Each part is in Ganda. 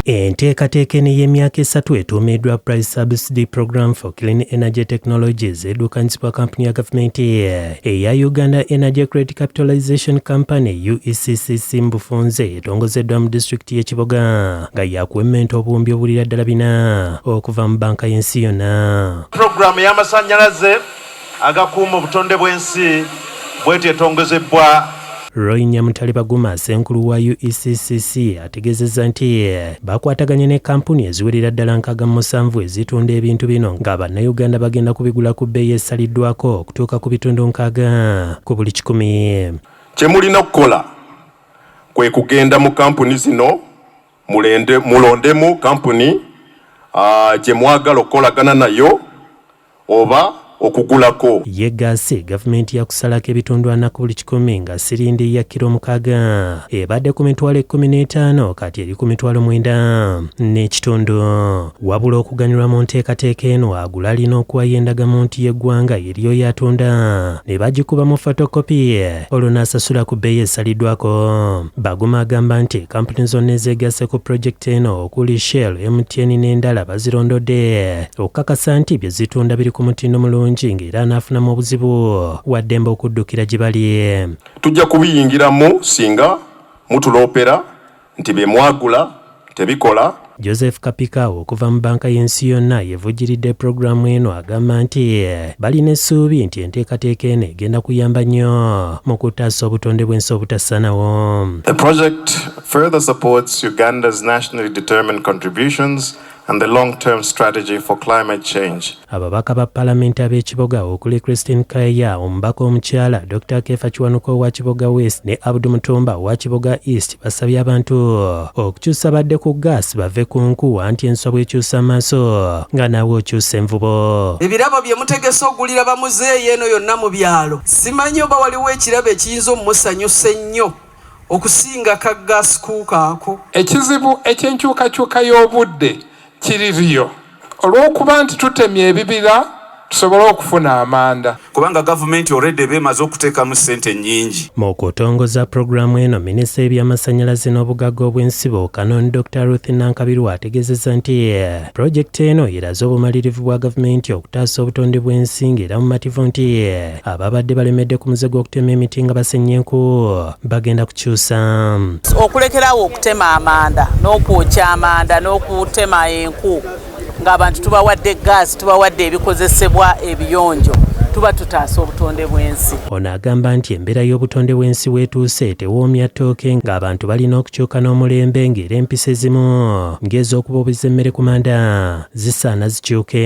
Enteekateeka y'emyaka 3 etuumiddwa Price Subsidy Program for Clean Energy Technologies edduukanyizibwa kampuni ya Gavumenti eya Uganda Energy Credit Capitalization Company UECCC mbufunze etongozeddwa mu disitulikiti y'e Kiboga nga yakuwemmenta obuwumbi obulira ddala 4 okuva mu banka y'ensi yonna. Programu y'amasannyalaze agakuuma obutonde bwensi bw'eti etongozebbwa. Roy Nyamutale Baguma senkulu wa UECCC ategezezza nti bakwataganye ne kampuni eziwerera ddala 67 ezitunda ebintu bino nga bannayuganda bagenda kubigula ku bbeeyi esalidwako okutuuka ku bitundu 6 ku buli 100. Kye mulina okukola kwe kugenda mu kampuni zino mulondemu kampuni gye mwagala okukolagana nayo oba okugulako. Ye ggaasi Gavumenti yakusalako ebitundu 4 ku buli 100 nga sirindi ya kilo 6 ebadde ku mitwalo 15 kati eri ku mitwalo 9 n'ekitundu. Wabula okuganyulwa mu nteekateeka eno agula alina okuwayo endagamuntu y'eggwanga eriyo yatunda ne bagikuba mu fotokopi olwo n'asasula ku bbeeyi esalidwako. Baguma agamba nti kampuni zonna ezeegasse ku pulojekiti eno okuli Shell, MTN n'endala bazirondodde okukakasa nti bye zitunda biri ku mutindo mulungi ng'era n'afunamu obuzibu waddembe okuddukira gye bali. Tujja kubiyingiramu singa mutuloopera nti bye mwagula tebikola. Joseph Kapika okuva mu banka y'ensi yonna yevujjiridde pulogulaamu eno agamba nti balina essuubi nti enteekateeka eno egenda kuyamba nnyo mu kutaasa obutonde bw'ensi obutassanawo. The project further supports Uganda's nationally determined contributions and the long-term strategy for climate change. Ababaka ba Paalamenti ab'e Kiboga okuli Christine Kaya, omubaka omukyala Dr. Kefa Kiwanuka owa Kiboga West ne Abdu Mutumba owa Kiboga East basabye abantu okukyusa badde ku ggaasi bave ku nku anti enswa bw'ekyusa amaaso nga naawe okyusa envubo. Ebirabo bye mutegese ogulira bamuzeeyi eno yonna mu byalo simanyi oba waliwo ekirabo ekiyinza omusanyusa ennyo okusinga ka ggaasi kuuka ako. Ekizibu eky'enkyukakyuka y'obudde kiririyo olw'okuba nti tutemye ebibira tusobole okufuna amanda kubanga Gavumenti already bemaze okuteekamu ssente nnyingi. Mu kutongoza pulogulaamu eno minisita w'ebyamasannyalaze n'obugagga obw'ensibo Kanon Dr. Ruth Nankabirwa ategeezezza nti pulojekiti eno eraze obumalirivu bwa Gavumenti okutaasa obutonde bw'ensi ng'era mumativu nti ababadde balemedde ku muze gw'okutema emiti nga basennya enku bagenda kukyusa. Okulekerawo okutema amanda n'okwokya amanda n'okutema enku ng'abantu tubawadde ggaasi tubawadde ebikozesebwa ebiyonjo tuba tutaasa obutonde bw'ensi. Ono agamba nti embeera y'obutonde bw'ensi weetuuse tewoomya ttooke ng'abantu balina okukyuka n'omulembe ng'era empisa ezimu ng'ez'okubuubiza emmere ku manda zisaana zikyuke.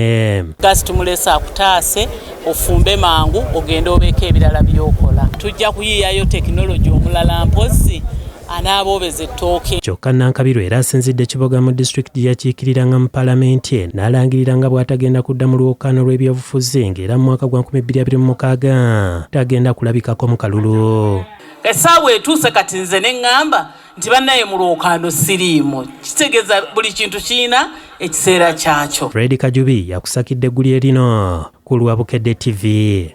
Ggaasi tumulese akutaase ofumbe mangu ogende obeeko ebirala by'okola. Tujja kuyiyayo tekinologiya omulala mpozi anaabobeza ettooke. Kyokka Nankabirwa era asinzidde Kiboga mu disitulikiti yakiikiriranga mu Paalamenti n'alangirira nga bw'atagenda kudda mu lwokaano lw'ebyobufuzi ng'era mu mwaka gwa 2026 tagenda kulabikako mu kalulu. Essaawa etuuse kati nze ne ŋŋamba nti bannaye mu lwokaano siriimu. Kitegeeza buli kintu kirina ekiseera kyakyo. Fred Kajubi yakusakidde eggulire lino ku lwa Bukedde TV.